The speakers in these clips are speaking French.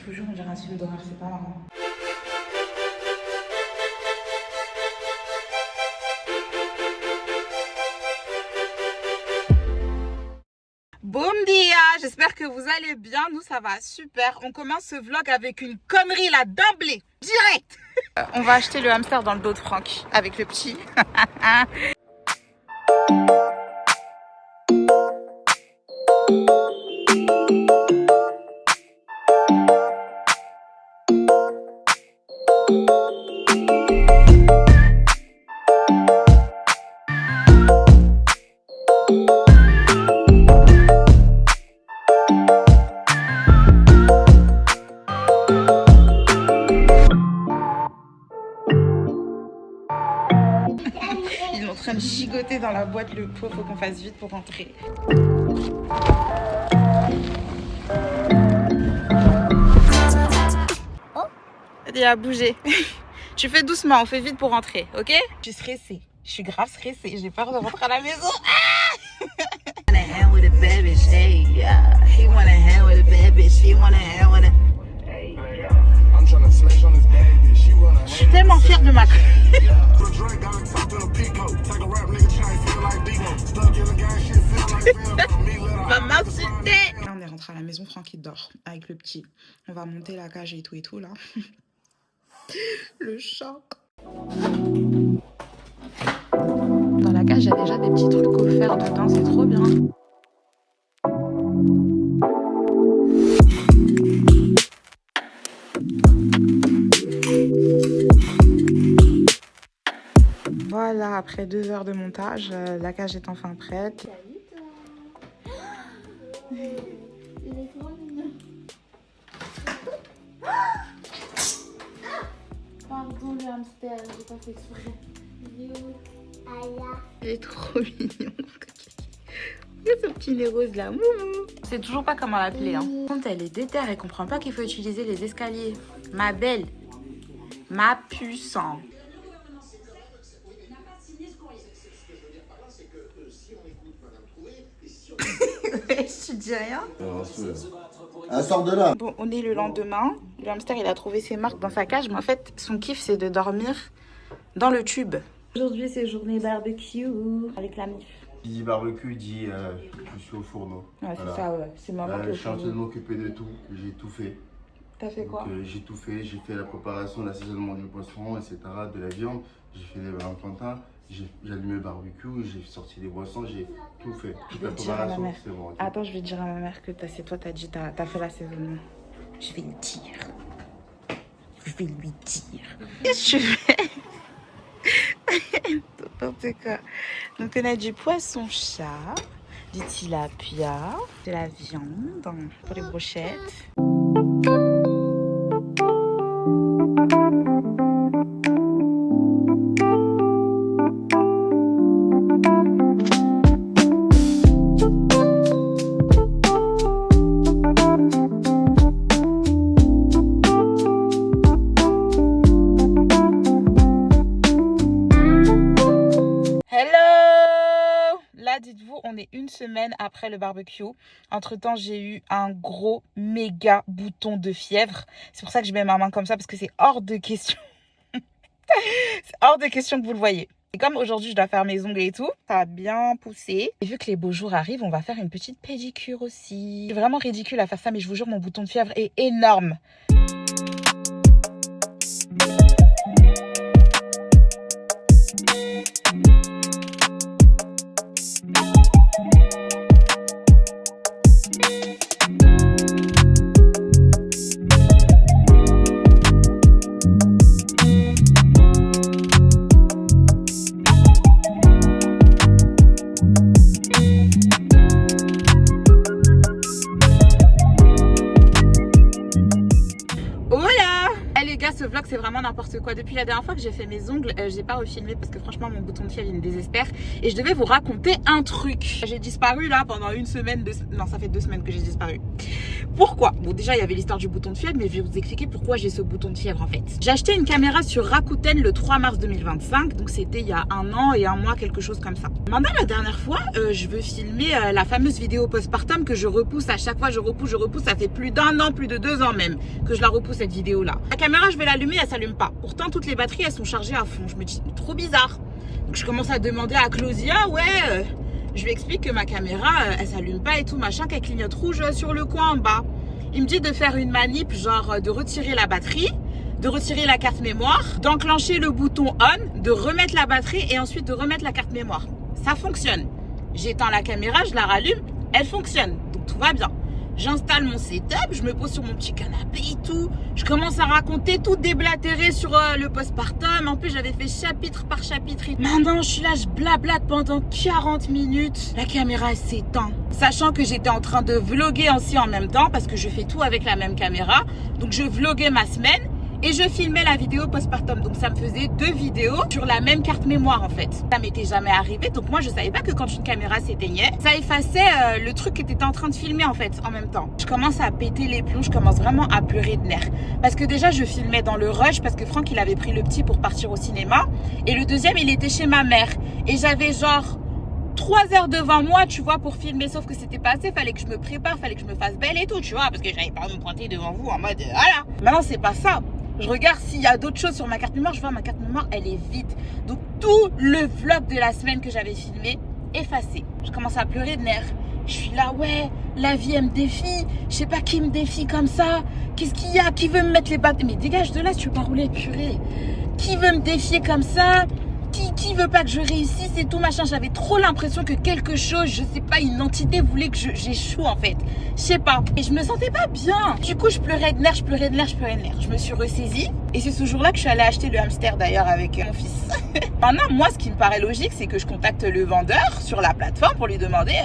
vous jure, on dirait un film d'horreur, c'est pas marrant. Bon dia, j'espère que vous allez bien, nous ça va super. On commence ce vlog avec une connerie là d'emblée, direct. On va acheter le hamster dans le dos de Franck avec le petit. Il est en train de gigoter dans la boîte, le pauvre, faut qu'on fasse vite pour rentrer. Oh, il a bougé. Tu fais doucement, on fait vite pour rentrer, ok? Je suis stressée, je suis grave stressée, j'ai peur de rentrer à la maison. Je suis tellement fière de ma va m'insulter. Là on est rentré à la maison, Franck il dort avec le petit. On va monter la cage et tout là. Le choc. Dans la cage il y a déjà des petits trucs offerts dedans, c'est trop bien. Voilà, après 2 heures de montage, la cage est enfin prête. Il est trop mignon. Pardon le hamster, j'ai pas fait exprès. Il est trop mignon. Regarde ce petit nez rose là. C'est toujours pas comment l'appeler. Hein. Par contre, elle est déterre, elle comprend pas qu'il faut utiliser les escaliers. Ma belle, ma puissante. Tu dis rien? Elle sort de là. Bon, on est le lendemain. Le hamster, il a trouvé ses marques dans sa cage. Mais en fait, son kiff, c'est de dormir dans le tube. Aujourd'hui, c'est journée barbecue avec la mif. Qui dit barbecue, dit je suis au fourneau. Ouais, c'est voilà. Ça, ouais. C'est maman qui je suis en train de m'occuper de tout. J'ai tout fait. T'as fait quoi? J'ai tout fait. J'ai fait la préparation, l'assaisonnement du poisson, etc. De la viande. J'ai fait les plantains. J'ai allumé le barbecue, j'ai sorti les boissons, j'ai tout fait. Toute la préparation, c'est bon. Okay. Attends, je vais dire à ma mère que c'est toi, t'as dit, t'as fait l'assaisonnement. Je vais lui dire. Je vais lui dire. Qu'est-ce que tu fais? N'importe quoi. Donc, on a du poisson chat, du tilapia, de la viande pour les brochettes. Dites-vous, on est 1 semaine après le barbecue. Entre temps, j'ai eu un gros méga bouton de fièvre. C'est pour ça que je mets ma main comme ça, parce que c'est hors de question. C'est hors de question que vous le voyez. Et comme aujourd'hui, je dois faire mes ongles et tout, ça a bien poussé. Et vu que les beaux jours arrivent, on va faire une petite pédicure aussi. C'est vraiment ridicule à faire ça, mais je vous jure, mon bouton de fièvre est énorme. vlog c'est vraiment n'importe quoi. Depuis la dernière fois que j'ai fait mes ongles, j'ai pas refilmé parce que franchement mon bouton de fièvre il me désespère. Et je devais vous raconter un truc. J'ai disparu là pendant une semaine, non ça fait 2 semaines que j'ai disparu. Pourquoi? Bon déjà il y avait l'histoire du bouton de fièvre, mais je vais vous expliquer pourquoi j'ai ce bouton de fièvre en fait. J'ai acheté une caméra sur Rakuten le 3 mars 2025, donc c'était il y a 1 an et 1 mois, quelque chose comme ça. Maintenant la dernière fois, je veux filmer la fameuse vidéo postpartum que je repousse à chaque fois, je repousse, ça fait plus d'1 an, plus de 2 ans même que je la repousse cette vidéo là. La caméra je vais l'allumer, elle s'allume pas. Pourtant toutes les batteries elles sont chargées à fond. Je me dis trop bizarre. Donc je commence à demander à Claudia, ouais, je lui explique que ma caméra elle s'allume pas et tout machin, qu'elle clignote rouge sur le coin en bas. Il me dit de faire une manip, genre de retirer la batterie, de retirer la carte mémoire, d'enclencher le bouton on, de remettre la batterie et ensuite de remettre la carte mémoire. Ça fonctionne. J'éteins la caméra, je la rallume, elle fonctionne. Donc tout va bien. J'installe mon setup, je me pose sur mon petit canapé et tout. Je commence à raconter tout déblatéré sur le postpartum. En plus, j'avais fait chapitre par chapitre. Maintenant, je suis là, je blablate pendant 40 minutes. La caméra s'éteint. Sachant que j'étais en train de vlogger aussi en même temps parce que je fais tout avec la même caméra. Donc, je vloguais ma semaine. Et je filmais la vidéo postpartum. Donc ça me faisait 2 vidéos sur la même carte mémoire en fait. Ça m'était jamais arrivé. Donc moi je savais pas que quand une caméra s'éteignait, ça effaçait le truc que tu étais en train de filmer en fait en même temps. Je commence à péter les plombs, je commence vraiment à pleurer de nerfs. Parce que déjà je filmais dans le rush parce que Franck il avait pris le petit pour partir au cinéma. Et le deuxième il était chez ma mère. Et j'avais genre 3 heures devant moi, tu vois, pour filmer, sauf que c'était pas assez, fallait que je me prépare, fallait que je me fasse belle et tout, tu vois, parce que j'avais pas à me pointer devant vous en mode, voilà. Maintenant, c'est pas ça. Je regarde s'il y a d'autres choses sur ma carte mémoire, je vois ma carte mémoire, elle est vide. Donc, tout le vlog de la semaine que j'avais filmé, effacé. Je commence à pleurer de nerfs. Je suis là, ouais, la vie, elle me défie. Je sais pas qui me défie comme ça. Qu'est-ce qu'il y a? Qui veut me mettre les battes? Mais dégage de là, si tu veux pas rouler, purée. Qui veut me défier comme ça? Qui veut pas que je réussisse et tout machin. J'avais trop l'impression que quelque chose, je sais pas, une entité voulait que j'échoue en fait. Je sais pas. Et je me sentais pas bien. Du coup, je pleurais de nerfs, je pleurais de nerfs, je pleurais de nerfs. Je me suis ressaisie. Et c'est ce jour-là que je suis allée acheter le hamster d'ailleurs avec mon fils. Maintenant, moi, ce qui me paraît logique, c'est que je contacte le vendeur sur la plateforme pour lui demander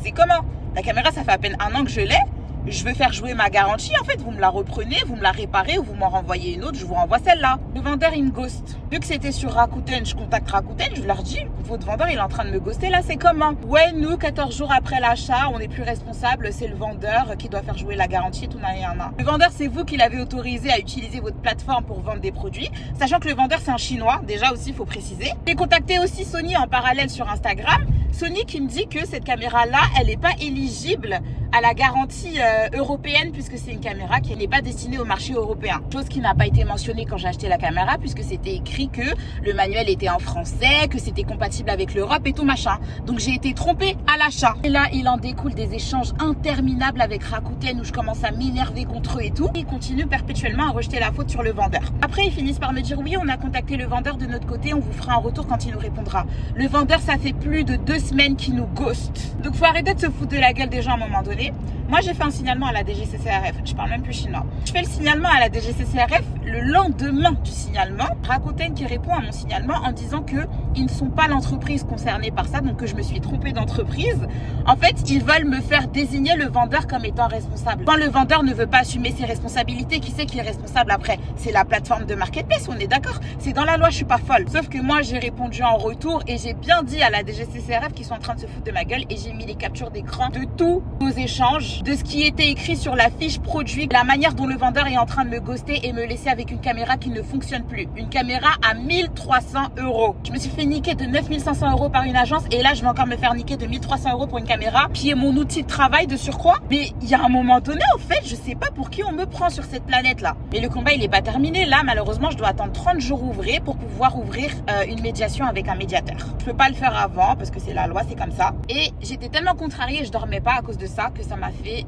c'est comment. La caméra, ça fait à peine 1 an que je l'ai. Je veux faire jouer ma garantie, en fait, vous me la reprenez, vous me la réparez ou vous m'en renvoyez une autre, je vous renvoie celle-là. Le vendeur, il me ghost. Vu que c'était sur Rakuten, je contacte Rakuten, je leur dis, votre vendeur, il est en train de me ghoster, là, c'est comment? Ouais, nous, 14 jours après l'achat, on n'est plus responsable, c'est le vendeur qui doit faire jouer la garantie et tout, nan. Le vendeur, c'est vous qui l'avez autorisé à utiliser votre plateforme pour vendre des produits, sachant que le vendeur, c'est un Chinois, déjà aussi, il faut préciser. J'ai contacté aussi Sony en parallèle sur Instagram. Sony qui me dit que cette caméra-là, elle n'est pas éligible à la garantie européenne puisque c'est une caméra qui n'est pas destinée au marché européen. Chose qui n'a pas été mentionnée quand j'ai acheté la caméra puisque c'était écrit que le manuel était en français, que c'était compatible avec l'Europe et tout machin. Donc j'ai été trompée à l'achat. Et là, il en découle des échanges interminables avec Rakuten où je commence à m'énerver contre eux et tout. Ils continuent perpétuellement à rejeter la faute sur le vendeur. Après, ils finissent par me dire oui, on a contacté le vendeur de notre côté, on vous fera un retour quand il nous répondra. Le vendeur, ça fait plus de 2 semaines qu'il nous ghost. Donc faut arrêter de se foutre de la gueule des gens à un moment donné. Moi, j'ai fait un signalement à la DGCCRF. Je parle même plus chinois. Je fais le signalement à la DGCCRF le lendemain du signalement. Rakuten qui répond à mon signalement en disant que ils ne sont pas l'entreprise concernée par ça, donc que je me suis trompée d'entreprise. En fait, ils veulent me faire désigner le vendeur comme étant responsable. Quand le vendeur ne veut pas assumer ses responsabilités, qui c'est qui est responsable après? C'est la plateforme de marketplace, on est d'accord? C'est dans la loi, je suis pas folle. Sauf que moi, j'ai répondu en retour et j'ai bien dit à la DGCCRF qu'ils sont en train de se foutre de ma gueule et j'ai mis les captures d'écran de tous nos échanges, de ce qui était écrit sur la fiche produit, la manière dont le vendeur est en train de me ghoster et me laisser avec une caméra qui ne fonctionne plus. Une caméra à 1300 €. Je me suis fait niquer de 9500 € par une agence et là je vais encore me faire niquer de 1300 € pour une caméra qui est mon outil de travail de surcroît. Mais il y a un moment donné, en fait, je sais pas pour qui on me prend sur cette planète là. Mais le combat il est pas terminé. Là malheureusement je dois attendre 30 jours ouvrés pour pouvoir ouvrir une médiation avec un médiateur. Je peux pas le faire avant parce que c'est la loi, c'est comme ça. Et j'étais tellement contrariée et je dormais pas à cause de ça que ça m'a fait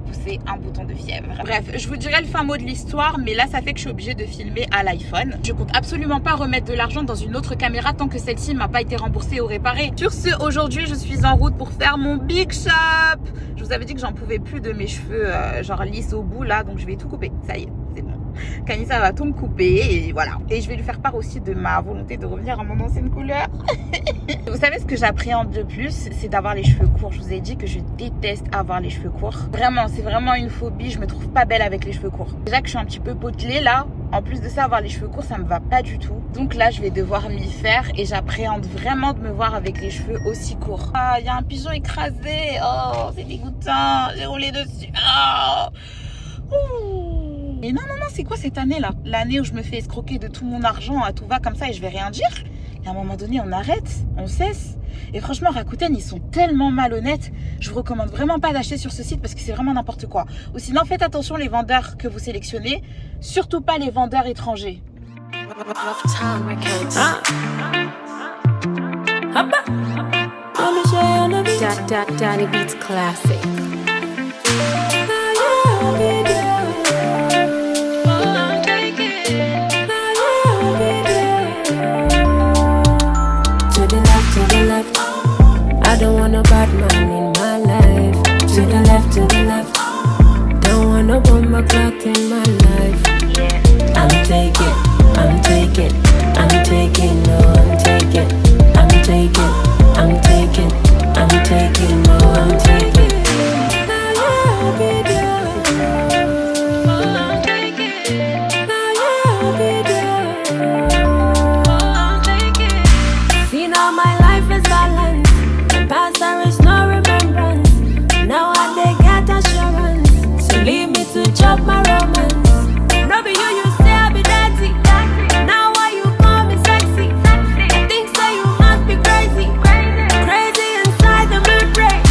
pousser un bouton de fièvre. Bref, je vous dirai le fin mot de l'histoire, mais là ça fait que je suis obligée de filmer à l'iPhone. Je compte absolument pas remettre de l'argent dans une autre caméra tant que celle-ci m'a pas été remboursée ou réparée. Sur ce, aujourd'hui je suis en route pour faire mon big shop. Je vous avais dit que j'en pouvais plus de mes cheveux genre lisses au bout là, donc je vais tout couper. Ça y est, c'est bon. Kanissa va tout me couper et voilà. Et je vais lui faire part aussi de ma volonté de revenir à mon ancienne couleur. Vous savez ce que j'appréhende le plus, c'est d'avoir les cheveux courts. Je vous ai dit que je déteste avoir les cheveux courts. Vraiment, c'est vraiment une phobie. Je me trouve pas belle avec les cheveux courts. Déjà que je suis un petit peu potelée là. En plus de ça, avoir les cheveux courts, ça me va pas du tout. Donc là, je vais devoir m'y faire et j'appréhende vraiment de me voir avec les cheveux aussi courts. Ah, il y a un pigeon écrasé. Oh, c'est dégoûtant. J'ai roulé dessus. Oh. Ouh. Et non, c'est quoi cette année-là? L'année où je me fais escroquer de tout mon argent à tout va comme ça et je vais rien dire? Et à un moment donné, on arrête, on cesse. Et franchement, Rakuten, ils sont tellement malhonnêtes. Je vous recommande vraiment pas d'acheter sur ce site parce que c'est vraiment n'importe quoi. Ou sinon, faites attention les vendeurs que vous sélectionnez. Surtout pas les vendeurs étrangers. Danny Beats Classic. I don't want a bad man in my life. To the left. Don't want no bomber clock in my life. I'm taking, no, I'm taking. No, I'm taking. See now my life is balanced. The past there is no remembrance. Now I they get assurance. So leave me to chop my romance. No be you say I be dirty. Now why you call me sexy? I think say you must be crazy. Crazy inside the membrane.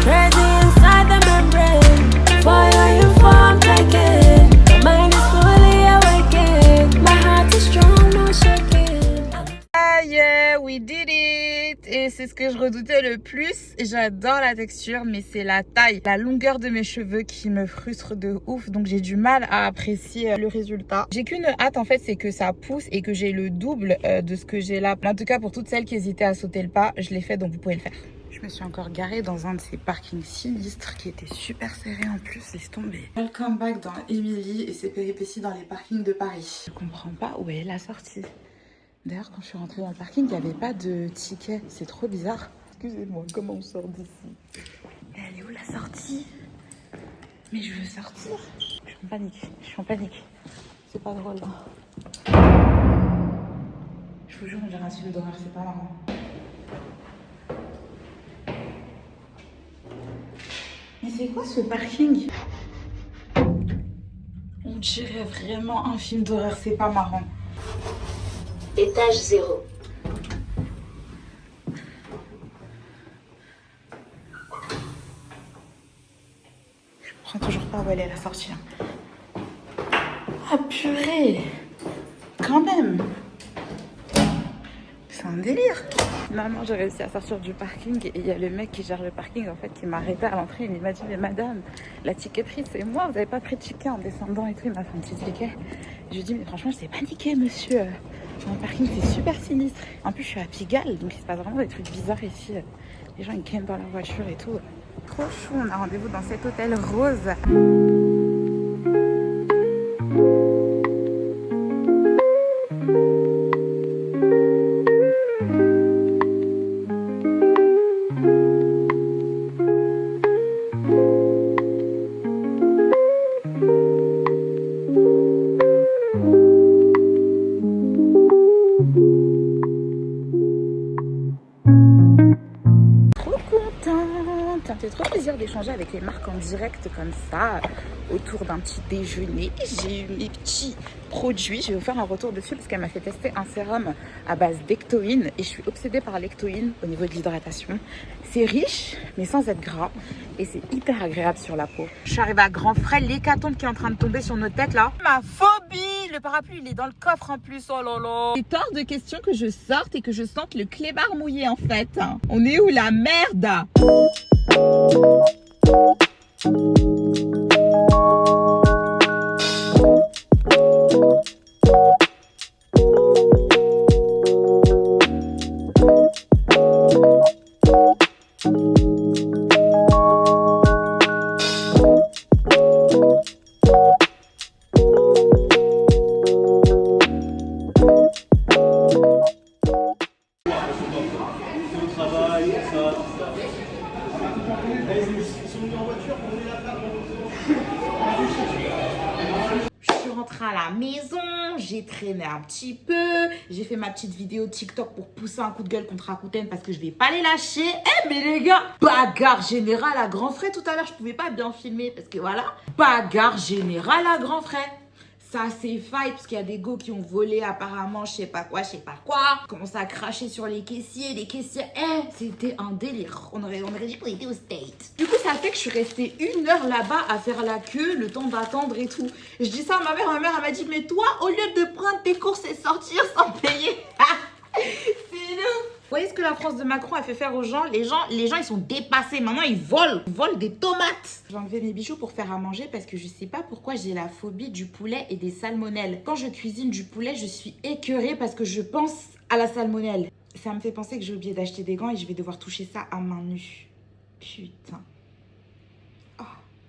Crazy inside the membrane. Fire you for I'm taking. My mind is fully awakened. My heart is strong, no shaking. Ah yeah, we did it! Et c'est ce que je redoutais le plus. J'adore la texture, mais c'est la taille, la longueur de mes cheveux qui me frustre de ouf. Donc j'ai du mal à apprécier le résultat. J'ai qu'une hâte en fait, c'est que ça pousse et que j'ai le double de ce que j'ai là. En tout cas, pour toutes celles qui hésitaient à sauter le pas, je l'ai fait, donc vous pouvez le faire. Je me suis encore garée dans un de ces parkings sinistres qui était super serré en plus, laisse tomber. Welcome back dans Emily et ses péripéties dans les parkings de Paris. Je comprends pas où est la sortie. D'ailleurs, quand je suis rentrée dans le parking, il n'y avait pas de ticket. C'est trop bizarre. Excusez-moi, comment on sort d'ici? Elle est où la sortie? Mais je veux sortir. Je suis en panique. C'est pas drôle. Je vous jure, on dirait un film d'horreur, c'est pas marrant. Mais c'est quoi ce parking? On dirait vraiment un film d'horreur, c'est pas marrant. Étage 0. Je comprends toujours pas où elle est la sortie. Ah purée! Quand même! C'est un délire! Finalement, j'ai réussi à sortir du parking et il y a le mec qui gère le parking en fait qui m'a arrêté à l'entrée. Il m'a dit mais madame, la ticketterie c'est moi, vous n'avez pas pris de ticket en descendant et tout. Il m'a fait un petit ticket. Je lui ai dit mais franchement je t'ai paniqué monsieur. Dans le parking c'est super sinistre. En plus je suis à Pigalle donc il se passe vraiment des trucs bizarres ici. Les gens ils campent dans leur voiture et tout. Trop chou, on a rendez-vous dans cet hôtel rose. Ça me fait trop plaisir d'échanger avec les marques en direct comme ça, autour d'un petit déjeuner. J'ai eu mes petits produits. Je vais vous faire un retour dessus parce qu'elle m'a fait tester un sérum à base d'ectoïne. Et je suis obsédée par l'ectoïne au niveau de l'hydratation. C'est riche, mais sans être gras. Et c'est hyper agréable sur la peau. Je suis arrivée à grands frais. L'hécatombe qui est en train de tomber sur nos têtes là. Ma phobie! Le parapluie, il est dans le coffre en plus. Oh là là! Il est hors de question que je sorte et que je sente le clébard mouillé en fait. On est où la merde? Ils sont venus en voiture pour venir la faire. à la maison, j'ai traîné un petit peu, j'ai fait ma petite vidéo TikTok pour pousser un coup de gueule contre Rakuten parce que je vais pas les lâcher. Eh mais les gars, bagarre générale à grand frais tout à l'heure, je pouvais pas bien filmer parce que voilà, bagarre générale à grand frais. Ça c'est fight parce qu'il y a des go qui ont volé apparemment je sais pas quoi. Commence à cracher sur les caissiers, c'était un délire. On aurait dit qu'on était au States. Du coup ça fait que je suis restée 1 heure là-bas à faire la queue, le temps d'attendre et tout. Je dis ça à ma mère elle m'a dit mais toi au lieu de prendre tes courses et sortir sans payer, c'est nous. Vous voyez ce que la France de Macron a fait faire aux gens? Les gens ils sont dépassés. Maintenant, ils volent des tomates. J'ai enlevé mes bijoux pour faire à manger parce que je sais pas pourquoi j'ai la phobie du poulet et des salmonelles. Quand je cuisine du poulet, je suis écœurée parce que je pense à la salmonelle. Ça me fait penser que j'ai oublié d'acheter des gants et je vais devoir toucher ça à main nue. Putain.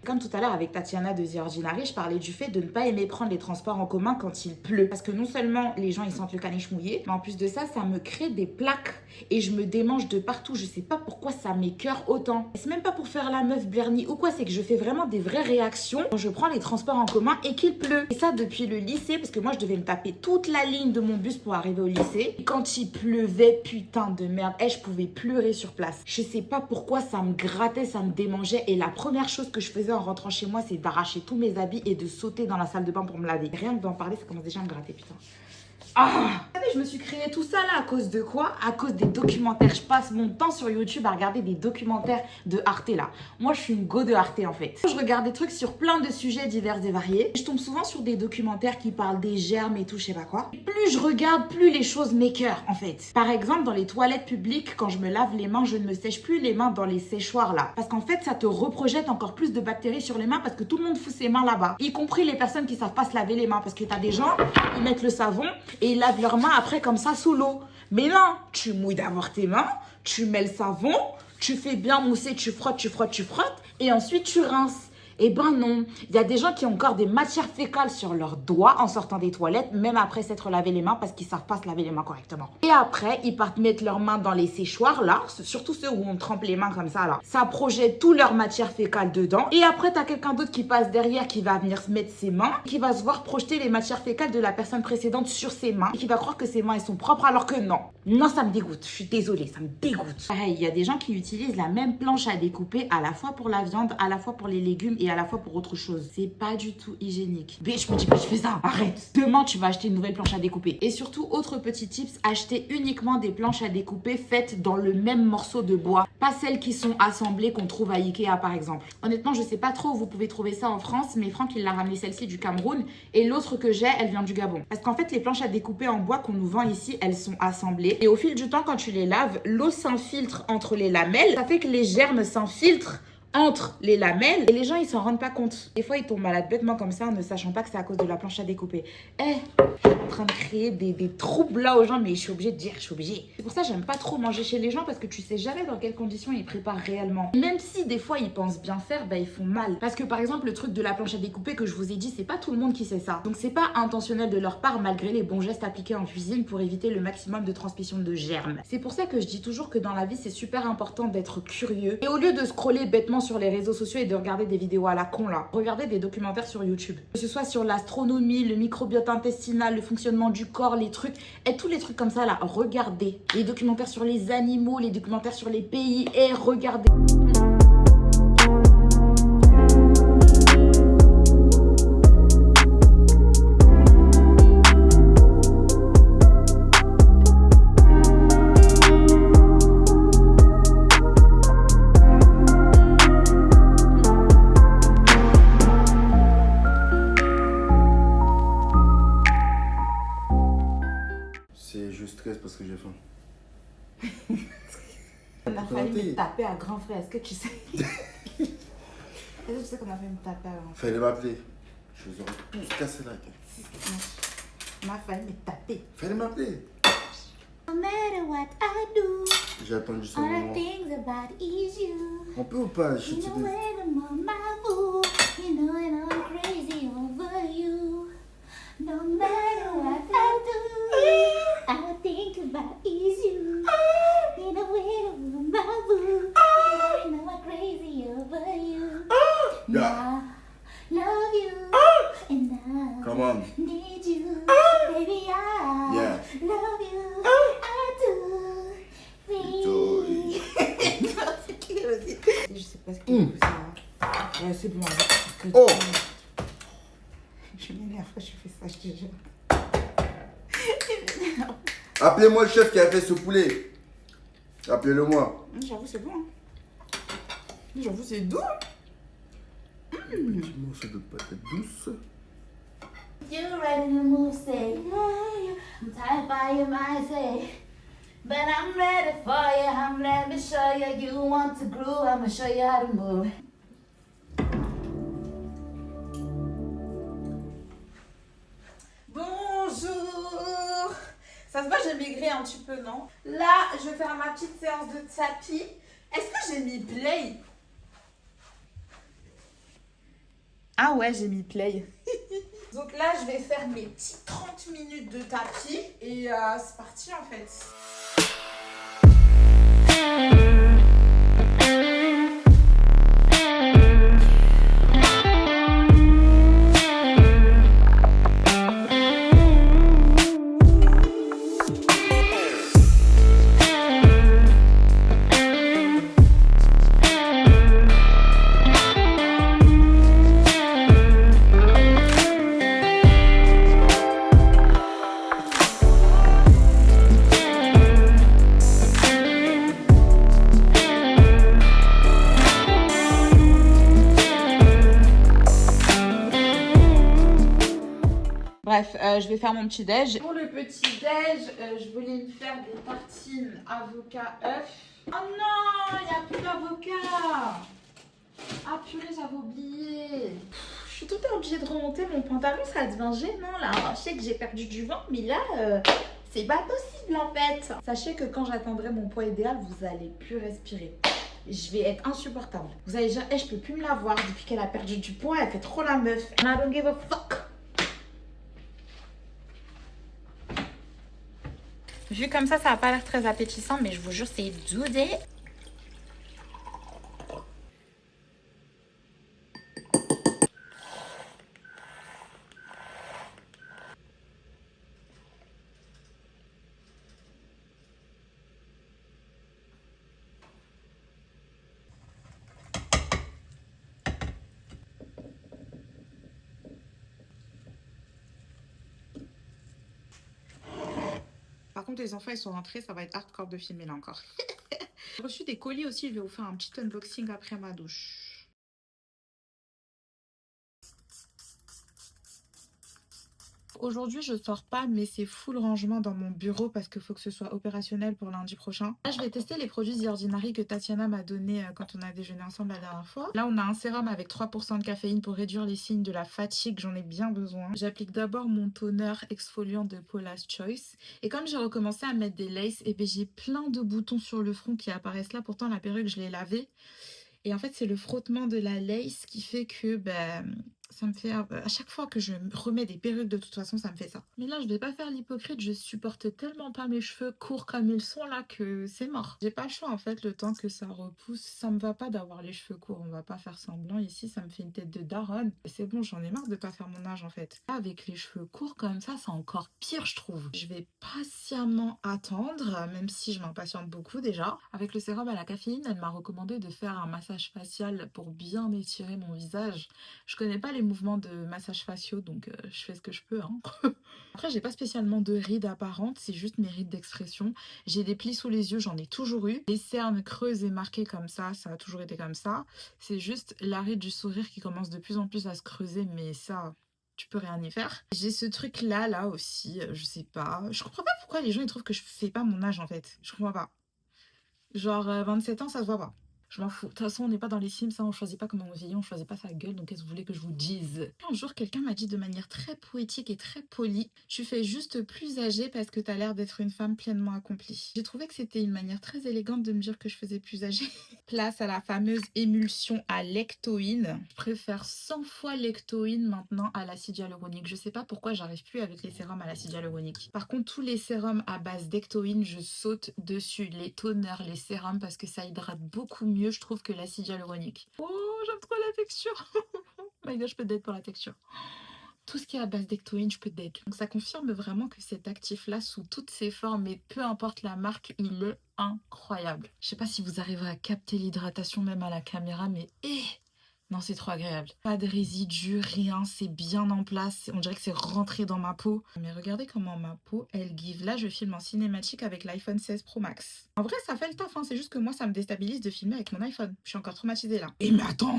Comme tout à l'heure avec Tatiana de The Ordinary, je parlais du fait de ne pas aimer prendre les transports en commun quand il pleut. Parce que non seulement les gens ils sentent le caniche mouillé, mais en plus de ça, ça me crée des plaques. Et je me démange de partout. Je sais pas pourquoi ça m'écœure autant. C'est même pas pour faire la meuf Bernie ou quoi, c'est que je fais vraiment des vraies réactions quand je prends les transports en commun et qu'il pleut. Et ça depuis le lycée, parce que moi je devais me taper toute la ligne de mon bus pour arriver au lycée. Et quand il pleuvait, putain de merde, je pouvais pleurer sur place. Je sais pas pourquoi ça me grattait, ça me démangeait. Et la première chose que je faisais en rentrant chez moi, c'est d'arracher tous mes habits et de sauter dans la salle de bain pour me laver. Rien que d'en parler, ça commence déjà à me gratter, putain. Ah! Vous savez, je me suis créé tout ça là à cause de quoi? À cause des documentaires. Je passe mon temps sur YouTube à regarder des documentaires de Arte là. Moi, je suis une go de Arte en fait. Je regarde des trucs sur plein de sujets divers et variés. Je tombe souvent sur des documentaires qui parlent des germes et tout, je sais pas quoi. Et plus je regarde, plus les choses m'écœurent en fait. Par exemple, dans les toilettes publiques, quand je me lave les mains, je ne me sèche plus les mains dans les séchoirs là. Parce qu'en fait, ça te reprojette encore plus de bactéries sur les mains parce que tout le monde fout ses mains là-bas. Y compris les personnes qui savent pas se laver les mains. Parce que t'as des gens, ils mettent le savon et ils lavent leurs mains après comme ça sous l'eau. Mais non, tu mouilles d'abord tes mains, tu mets le savon, tu fais bien mousser, tu frottes et ensuite tu rinces. Eh ben non, il y a des gens qui ont encore des matières fécales sur leurs doigts en sortant des toilettes, même après s'être lavé les mains parce qu'ils savent pas se laver les mains correctement. Et après, ils partent mettre leurs mains dans les séchoirs là, surtout ceux où on trempe les mains comme ça là. Ça projette tout leur matière fécale dedans. Et après, t'as quelqu'un d'autre qui passe derrière qui va venir se mettre ses mains, qui va se voir projeter les matières fécales de la personne précédente sur ses mains et qui va croire que ses mains elles sont propres alors que non. Non, ça me dégoûte. Je suis désolée, ça me dégoûte. Pareil, il y a des gens qui utilisent la même planche à découper à la fois pour la viande, à la fois pour les légumes et à la fois pour autre chose. C'est pas du tout hygiénique. Mais je me dis pas, je fais ça. Arrête. Demain, tu vas acheter une nouvelle planche à découper. Et surtout, autre petit tips, achetez uniquement des planches à découper faites dans le même morceau de bois. Pas celles qui sont assemblées qu'on trouve à Ikea par exemple. Honnêtement, je sais pas trop où vous pouvez trouver ça en France, mais Franck, il l'a ramené celle-ci du Cameroun. Et l'autre que j'ai, elle vient du Gabon. Parce qu'en fait, les planches à découper en bois qu'on nous vend ici, elles sont assemblées. Et au fil du temps, quand tu les laves, l'eau s'infiltre entre les lamelles. Ça fait que les germes s'infiltrent entre les lamelles et les gens ils s'en rendent pas compte. Des fois ils tombent malades bêtement comme ça en ne sachant pas que c'est à cause de la planche à découper. Je suis en train de créer des troubles là aux gens, mais je suis obligée de dire, je suis obligée. C'est pour ça que j'aime pas trop manger chez les gens parce que tu sais jamais dans quelles conditions ils préparent réellement. Même si des fois ils pensent bien faire, ils font mal. Parce que par exemple le truc de la planche à découper que je vous ai dit, c'est pas tout le monde qui sait ça. Donc c'est pas intentionnel de leur part malgré les bons gestes appliqués en cuisine pour éviter le maximum de transmission de germes. C'est pour ça que je dis toujours que dans la vie c'est super important d'être curieux. Et au lieu de scroller bêtement sur les réseaux sociaux et de regarder des vidéos à la con là, regardez des documentaires sur YouTube. Que ce soit sur l'astronomie, le microbiote intestinal, le fonctionnement du corps, les trucs, et tous les trucs comme ça là, regardez. Les documentaires sur les animaux, les documentaires sur les pays, et regardez. Parce que j'ai faim. On a failli me taper à grand frère, est-ce que tu sais? Est-ce que tu sais qu'on a failli me taper à grand frère? Fallait m'appeler. Je vous aurais tous cassé la gueule. On a failli me taper. Fallait m'appeler. No matter what I do, J'ai attendu ce all I moment. think about is you. On peut ou pas? Je You te know dis. when I'm on my boo, you know when I'm crazy over you. No matter what I do, all I think about is you. You know when I'm on my boo, you know I'm crazy over you. Yeah. Now, love you, And I Come on. need you, baby, I Yeah. love you, I do. Joy. Je sais pas ce qu'il faut ça. Ouais, c'est bon. Arrête. Oh. Je m'énerve quand je fais ça, je te jure. Appelez-moi le chef qui a fait ce poulet. Appelez-le-moi. J'avoue, c'est bon. J'avoue, c'est doux. Petit morceau de patate douce. You ready to move, say, yeah, I'm tired by your mind, say, but I'm ready for you, let me show you, you want to groove, I'ma show you how to move. Bonjour. Ça se voit, j'ai maigri un petit peu, non? Là, je vais faire ma petite séance de tapis. Est-ce que j'ai mis play? Ah ouais, j'ai mis play. Donc là, je vais faire mes petits 30 minutes de tapis. Et c'est parti en fait. Bref, je vais faire mon petit déj. Pour le petit déj, je voulais me faire des tartines avocat œuf. Oh non, il n'y a plus d'avocat. Ah purée, j'avais oublié. Je suis tout le temps obligée de remonter mon pantalon, ça devient gênant là. Je sais que j'ai perdu du ventre, mais là, c'est pas possible en fait. Sachez que quand j'atteindrai mon poids idéal, vous allez plus respirer. Je vais être insupportable. Vous allez dire, hey, je peux plus me la voir depuis qu'elle a perdu du poids, elle fait trop la meuf. And I don't give a fuck. Vu comme ça n'a pas l'air très appétissant, mais je vous jure, c'est doudé. Par contre, les enfants, ils sont rentrés, ça va être hardcore de filmer là encore. J'ai reçu des colis aussi, je vais vous faire un petit unboxing après ma douche. Aujourd'hui, je sors pas, mais c'est full rangement dans mon bureau parce qu'il faut que ce soit opérationnel pour lundi prochain. Là, je vais tester les produits The Ordinary que Tatiana m'a donné quand on a déjeuné ensemble la dernière fois. Là, on a un sérum avec 3% de caféine pour réduire les signes de la fatigue. J'en ai bien besoin. J'applique d'abord mon toner exfoliant de Paula's Choice. Et comme j'ai recommencé à mettre des laces, et j'ai plein de boutons sur le front qui apparaissent là. Pourtant, la perruque, je l'ai lavée. Et en fait, c'est le frottement de la lace qui fait que ça me fait... À chaque fois que je remets des perruques, de toute façon, ça me fait ça. Mais là, je vais pas faire l'hypocrite. Je supporte tellement pas mes cheveux courts comme ils sont là que c'est mort. J'ai pas le choix, en fait, le temps que ça repousse. Ça me va pas d'avoir les cheveux courts. On va pas faire semblant. Ici, ça me fait une tête de daronne. Et c'est bon, j'en ai marre de pas faire mon âge, en fait. Là, avec les cheveux courts comme ça, c'est encore pire, je trouve. Je vais patiemment attendre, même si je m'impatiente beaucoup déjà. Avec le sérum à la caféine, elle m'a recommandé de faire un massage facial pour bien étirer mon visage. Je connais pas les mouvements de massage faciaux, donc je fais ce que je peux, hein. Après, j'ai pas spécialement de rides apparentes, c'est juste mes rides d'expression. J'ai des plis sous les yeux, j'en ai toujours eu. Les cernes creuses et marquées comme ça a toujours été comme ça. C'est juste la ride du sourire qui commence de plus en plus à se creuser, mais ça... tu peux rien y faire. J'ai ce truc là aussi, je sais pas. Je comprends pas pourquoi les gens ils trouvent que je fais pas mon âge en fait. Je comprends pas. Genre 27 ans, ça se voit pas. Je m'en fous. De toute façon, on n'est pas dans les Sims, hein, on choisit pas comment on vieillit, on choisit pas sa gueule, donc qu'est-ce que vous voulez que je vous dise? Un jour, quelqu'un m'a dit de manière très poétique et très polie, tu fais juste plus âgée parce que t'as l'air d'être une femme pleinement accomplie. J'ai trouvé que c'était une manière très élégante de me dire que je faisais plus âgée. Place à la fameuse émulsion à l'ectoïne. Je préfère 100 fois l'ectoïne maintenant à l'acide hyaluronique. Je sais pas pourquoi j'arrive plus avec les sérums à l'acide hyaluronique. Par contre, tous les sérums à base d'ectoïne, je saute dessus. Les toners, les sérums, parce que ça hydrate beaucoup mieux, je trouve, que l'acide hyaluronique. Oh, j'aime trop la texture. My God, je peux être pour la texture. tout ce qui est à base d'ectoine, je peux dead. Donc ça confirme vraiment que cet actif-là, sous toutes ses formes, et peu importe la marque, il est incroyable. Je sais pas si vous arrivez à capter l'hydratation même à la caméra, mais non, c'est trop agréable. Pas de résidus, rien, c'est bien en place. On dirait que c'est rentré dans ma peau. Mais regardez comment ma peau, elle give. Là, je filme en cinématique avec l'iPhone 16 Pro Max. En vrai, ça fait le taf, hein. C'est juste que moi, ça me déstabilise de filmer avec mon iPhone. Je suis encore traumatisée là. Et mais attends,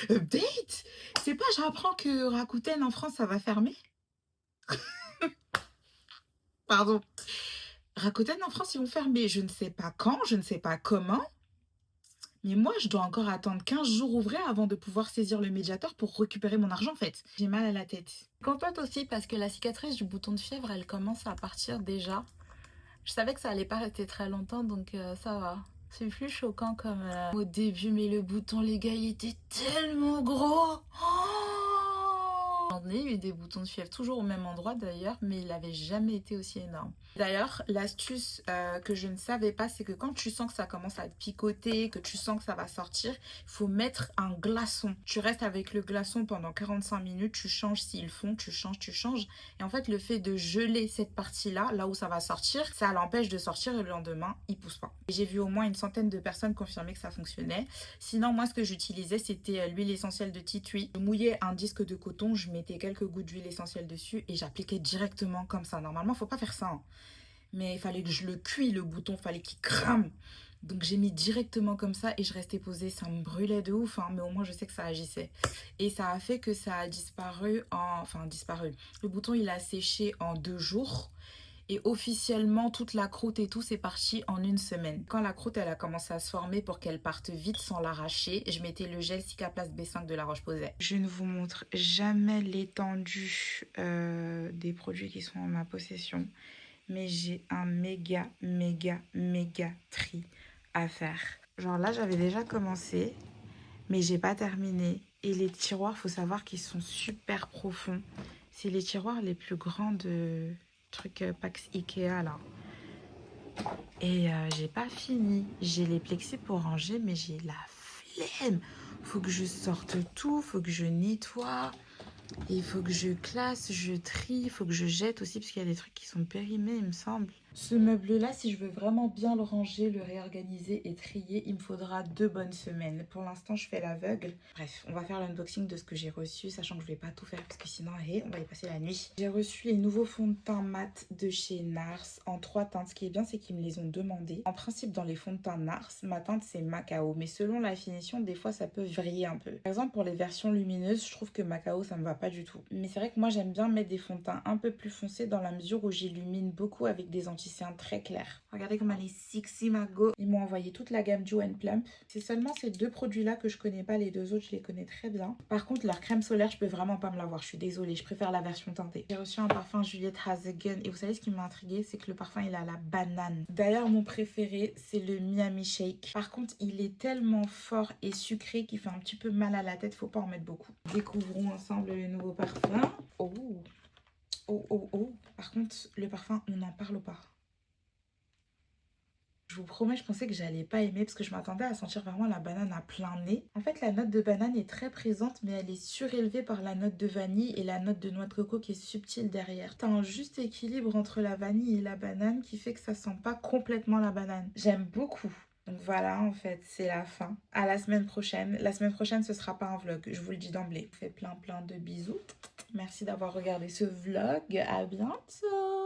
update! C'est pas, j'apprends que Rakuten en France, ça va fermer? Pardon. Rakuten en France, ils vont fermer. Je ne sais pas quand, je ne sais pas comment. Mais moi, je dois encore attendre 15 jours ouvrés avant de pouvoir saisir le médiateur pour récupérer mon argent, en fait. J'ai mal à la tête. Contente aussi parce que la cicatrice du bouton de fièvre, elle commence à partir déjà. Je savais que ça allait pas rester très longtemps, donc ça va. C'est plus choquant comme au début, mais le bouton, les gars, il était tellement gros. J'en ai eu des boutons de fièvre, toujours au même endroit d'ailleurs, mais il n'avait jamais été aussi énorme. D'ailleurs, l'astuce que je ne savais pas, c'est que quand tu sens que ça commence à te picoter, que tu sens que ça va sortir, il faut mettre un glaçon. Tu restes avec le glaçon pendant 45 minutes, tu changes s'ils fond, tu changes. Et en fait, le fait de geler cette partie-là, là où ça va sortir, ça l'empêche de sortir et le lendemain, il pousse pas. J'ai vu au moins une centaine de personnes confirmer que ça fonctionnait. Sinon, moi, ce que j'utilisais, c'était l'huile essentielle de tea tree. Je mouillais un disque de coton, je mettais quelques gouttes d'huile essentielle dessus et j'appliquais directement comme ça. Normalement, faut pas faire ça, hein. Mais il fallait que je le cuis, le bouton, fallait qu'il crame. Donc j'ai mis directement comme ça et je restais posée. Ça me brûlait de ouf, hein, mais au moins je sais que ça agissait. Et ça a fait que ça a disparu Enfin, disparu. Le bouton, il a séché en 2 jours. Et officiellement, toute la croûte et tout, c'est parti en 1 semaine. Quand la croûte, elle a commencé à se former pour qu'elle parte vite sans l'arracher, je mettais le gel Cicaplast B5 de La Roche-Posay. Je ne vous montre jamais l'étendue des produits qui sont en ma possession. Mais j'ai un méga tri à faire. Genre là, j'avais déjà commencé, mais j'ai pas terminé. Et les tiroirs, faut savoir qu'ils sont super profonds. C'est les tiroirs les plus grands de trucs Pax Ikea là. Et j'ai pas fini. J'ai les plexis pour ranger, mais j'ai la flemme. Faut que je sorte tout, faut que je nettoie. Il faut que je classe, je trie, il faut que je jette aussi parce qu'il y a des trucs qui sont périmés, il me semble. Ce meuble-là, si je veux vraiment bien le ranger, le réorganiser et trier, il me faudra 2 bonnes semaines. Pour l'instant, je fais l'aveugle. Bref, on va faire l'unboxing de ce que j'ai reçu, sachant que je vais pas tout faire parce que sinon, on va y passer la nuit. J'ai reçu les nouveaux fonds de teint mat de chez Nars en 3 teintes. Ce qui est bien, c'est qu'ils me les ont demandés. En principe, dans les fonds de teint Nars, ma teinte, c'est Macao. Mais selon la finition, des fois, ça peut varier un peu. Par exemple, pour les versions lumineuses, je trouve que Macao, ça me va pas du tout. Mais c'est vrai que moi, j'aime bien mettre des fonds de teint un peu plus foncés dans la mesure où j'illumine beaucoup avec des anti-cerne très clair. Regardez comme elle est sexy, ma go. Ils m'ont envoyé toute la gamme Dew & Plump. C'est seulement ces 2 produits-là que je connais pas. Les 2 autres, je les connais très bien. Par contre, leur crème solaire, je peux vraiment pas me l'avoir. Je suis désolée, je préfère la version teintée. J'ai reçu un parfum Juliette Hazegun. Et vous savez ce qui m'a intriguée, c'est que le parfum, il a la banane. D'ailleurs, mon préféré, c'est le Miami Shake. Par contre, il est tellement fort et sucré qu'il fait un petit peu mal à la tête. Faut pas en mettre beaucoup. Découvrons ensemble le nouveau parfum. Oh. Par contre, le parfum, on n'en parle pas. Je vous promets, je pensais que j'allais pas aimer parce que je m'attendais à sentir vraiment la banane à plein nez. En fait, la note de banane est très présente, mais elle est surélevée par la note de vanille et la note de noix de coco qui est subtile derrière. T'as un juste équilibre entre la vanille et la banane qui fait que ça sent pas complètement la banane. J'aime beaucoup. Donc voilà, en fait, c'est la fin. À la semaine prochaine. La semaine prochaine, ce sera pas un vlog, je vous le dis d'emblée. Je vous fais plein de bisous. Merci d'avoir regardé ce vlog. À bientôt.